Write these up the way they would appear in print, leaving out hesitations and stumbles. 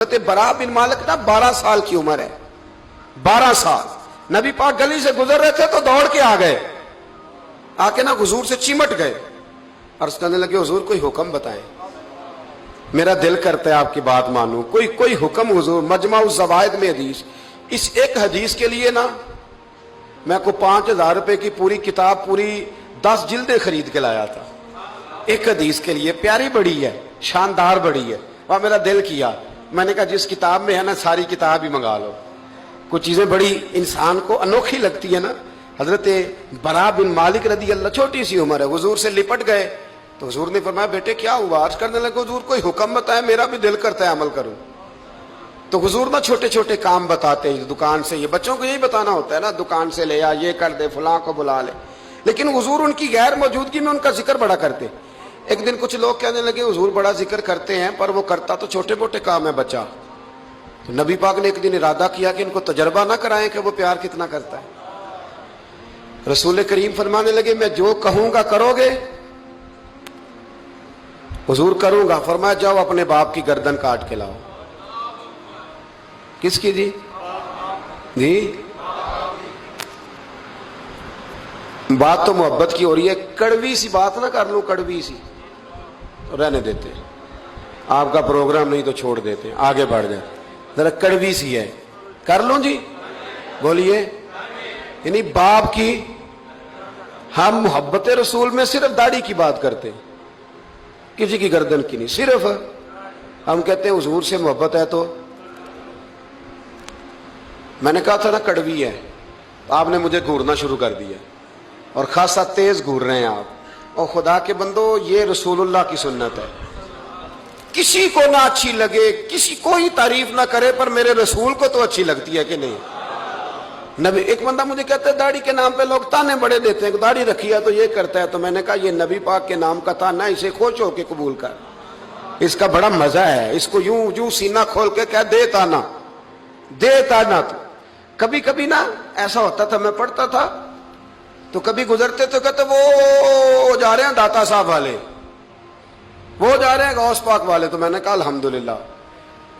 حضرت برا بن مالک نا 12 سال کی عمر ہے، 12 سال نبی پاک گلی سے گزر رہے تھے تو دوڑ کے آ گئے، آ کے نا حضور سے چمٹ گئے، عرض کرنے لگے حضور کوئی حکم بتائیں، میرا دل کرتا ہے آپ کی بات مانوں، کوئی حکم حضور۔ مجمع الزوائد میں حدیث، اس ایک حدیث کے لیے نا میں کو 5000 روپے کی پوری کتاب، پوری 10 جلدیں خرید کے لایا تھا ایک حدیث کے لیے۔ پیاری بڑی ہے، شاندار بڑی ہے، وہاں میرا دل کیا، میں نے کہا جس کتاب میں ہے نا ساری کتاب ہی منگا لو۔ کچھ چیزیں بڑی انسان کو انوکھی لگتی ہے نا۔ حضرت برا بن مالک رضی اللہ، چھوٹی سی عمر ہے، حضور سے لپٹ گئے تو حضور نے فرمایا بیٹے کیا ہوا؟ عرض کرنے لگے حضور کوئی حکم بتائے، میرا بھی دل کرتا ہے عمل کروں۔ تو حضور نا چھوٹے چھوٹے کام بتاتے ہیں، دکان سے، یہ بچوں کو یہی بتانا ہوتا ہے نا، دکان سے لے آ، یہ کر دے، فلاں کو بلا لے، لیکن حضور ان کی غیر موجودگی میں ان کا ذکر بڑا کرتے۔ ایک دن کچھ لوگ کہنے لگے حضور بڑا ذکر کرتے ہیں پر وہ کرتا تو چھوٹے موٹے کام ہے بچہ۔ تو نبی پاک نے ایک دن ارادہ کیا کہ ان کو تجربہ نہ کرائیں کہ وہ پیار کتنا کرتا ہے۔ رسول کریم فرمانے لگے میں جو کہوں گا کرو گے؟ حضور کروں گا۔ فرمایا جاؤ اپنے باپ کی گردن کاٹ کے لاؤ۔ کس کی جی؟ بات تو محبت کی ہو رہی ہے، کڑوی سی بات نہ کر لوں، کڑوی سی رہنے دیتے، آپ کا پروگرام نہیں تو چھوڑ دیتے، آگے بڑھ جائے، ذرا کڑوی سی ہے، کر لوں جی، بولیے۔ یعنی باپ کی، ہم محبت رسول میں صرف داڑھی کی بات کرتے ہیں، کسی کی گردن کی نہیں، صرف ہم کہتے ہیں حضور سے محبت ہے تو میں نے کہا تھا نا کڑوی ہے، آپ نے مجھے گھورنا شروع کر دیا اور خاصا تیز گھور رہے ہیں آپ۔ اور خدا کے بندو یہ رسول اللہ کی سنت ہے، کسی کو نہ اچھی لگے، کسی کوئی تعریف نہ کرے پر میرے رسول کو تو اچھی لگتی ہے کہ نہیں؟ نبی، ایک بندہ مجھے کہتا ہے داڑھی کے نام پہ لوگ تانے بڑے دیتے ہیں، داڑھی رکھی ہے تو یہ کرتا ہے، تو میں نے کہا یہ نبی پاک کے نام کا تانا ہے، اسے خوش ہو کے قبول کر، اس کا بڑا مزہ ہے، اس کو یوں سینہ کھول کے کہہ دے تانا، دے تانا۔ تو کبھی کبھی نا ایسا ہوتا تھا، میں پڑھتا تھا تو کبھی گزرتے تو کہتے وہ جا رہے ہیں داتا صاحب والے، وہ جا رہے ہیں غوث پاک والے، تو میں نے کہا الحمدللہ،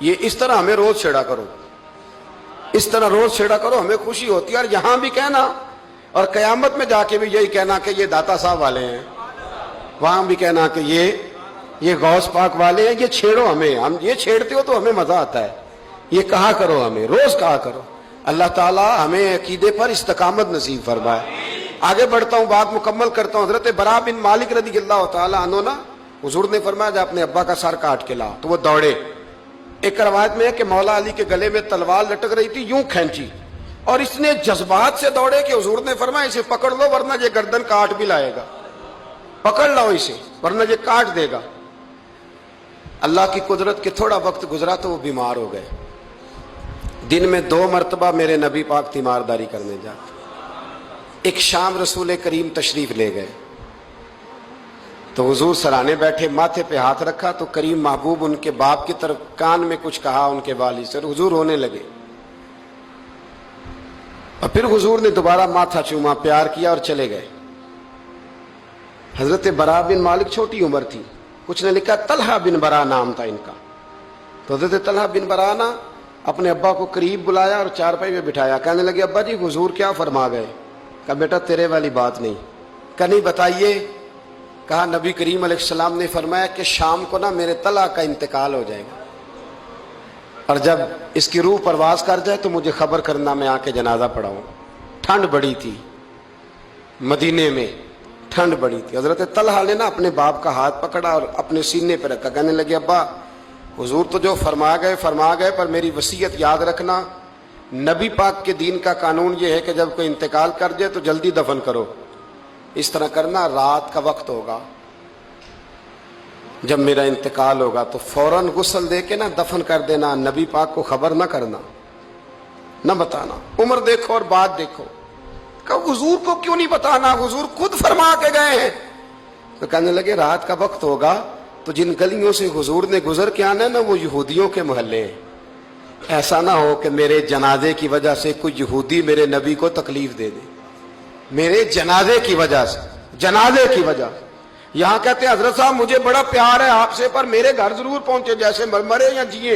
یہ اس طرح ہمیں روز چھیڑا کرو، اس طرح روز چھیڑا کرو، ہمیں خوشی ہوتی ہے، اور یہاں بھی کہنا اور قیامت میں جا کے بھی یہی کہنا کہ یہ داتا صاحب والے ہیں، وہاں بھی کہنا کہ یہ غوث پاک والے ہیں، یہ چھیڑو ہمیں، ہم یہ چھیڑتے ہو تو ہمیں مزہ آتا ہے، یہ کہا کرو، ہمیں روز کہا کرو۔ اللہ تعالی ہمیں عقیدے پر استقامت نصیب فرمائے۔ آگے بڑھتا ہوں، بات مکمل کرتا ہوں۔ حضرت برا بن مالک رضی اللہ تعالی عنہ نا، حضور نے فرمایا جا اپنے ابا کا سر کاٹ کے لا، تو وہ دوڑے۔ ایک روایت میں ہے کہ مولا علی کے گلے میں تلوار لٹک رہی تھی، یوں کھینچی، اور اس نے جذبات سے دوڑے کہ حضور نے فرمایا اسے پکڑ لو ورنہ یہ گردن کاٹ بھی لائے گا، پکڑ لو اسے ورنہ یہ کاٹ دے گا۔ اللہ کی قدرت کہ تھوڑا وقت گزرا تو وہ بیمار ہو گئے۔ دن میں 2 مرتبہ میرے نبی پاک تیمارداری کرنے جاتے۔ ایک شام رسول کریم تشریف لے گئے تو حضور سرانے بیٹھے، ماتھے پہ ہاتھ رکھا تو کریم محبوب ان کے باپ کی طرف کان میں کچھ کہا ان کے والد سے، حضور رونے لگے، اور پھر حضور نے دوبارہ ماتھا چوما، پیار کیا اور چلے گئے۔ حضرت برا بن مالک چھوٹی عمر تھی، کچھ نے لکھا طلحہ بن برا نام تھا ان کا۔ تو حضرت طلحہ بن برا نا اپنے ابا کو قریب بلایا اور چارپائی میں بٹھایا، کہنے لگے ابا جی حضور کیا فرما گئے؟ کہا بیٹا تیرے والی بات نہیں۔ کہا نہیں بتائیے۔ کہا نبی کریم علیہ السلام نے فرمایا کہ شام کو نا میرے طلحہ کا انتقال ہو جائے گا، اور جب اس کی روح پرواز کر جائے تو مجھے خبر کرنا، میں آ کے جنازہ پڑھاؤں۔ ٹھنڈ بڑی تھی، مدینے میں ٹھنڈ بڑی تھی۔ حضرت طلحہ نے نا اپنے باپ کا ہاتھ پکڑا اور اپنے سینے پہ رکھا، کہنے لگے ابا حضور تو جو فرما گئے پر میری وصیت یاد رکھنا، نبی پاک کے دین کا قانون یہ ہے کہ جب کوئی انتقال کر جائے تو جلدی دفن کرو، اس طرح کرنا رات کا وقت ہوگا، جب میرا انتقال ہوگا تو فوراً غسل دے کے نا دفن کر دینا، نبی پاک کو خبر نہ کرنا، نہ بتانا۔ عمر دیکھو اور بات دیکھو، کہ حضور کو کیوں نہیں بتانا، حضور خود فرما کے گئے ہیں۔ تو کہنے لگے رات کا وقت ہوگا تو جن گلیوں سے حضور نے گزر کے آنا ہے نا وہ یہودیوں کے محلے ہیں، ایسا نہ ہو کہ میرے جنازے کی وجہ سے کوئی یہودی میرے نبی کو تکلیف دے دے، میرے جنازے کی وجہ سے، جنازے کی وجہ۔ یہاں کہتے ہیں حضرت صاحب مجھے بڑا پیار ہے آپ سے پر میرے گھر ضرور پہنچے، جیسے مرے یا جیے،